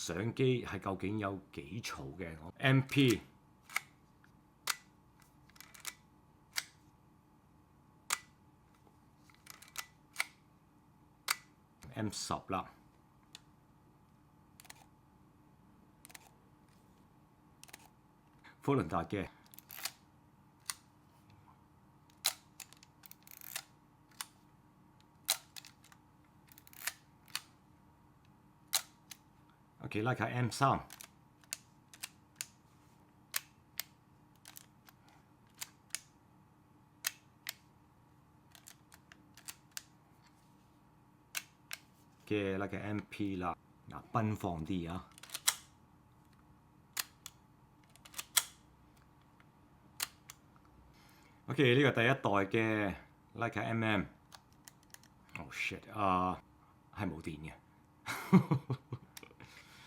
相機係究竟有幾嘈嘅 ？MP M10啦。福倫達嘅，OK Leica M3。嘅 Leica MP 啦，嗱奔放啲啊！ OK， 呢個第一代嘅 Leica MM，oh shit，係冇電嘅。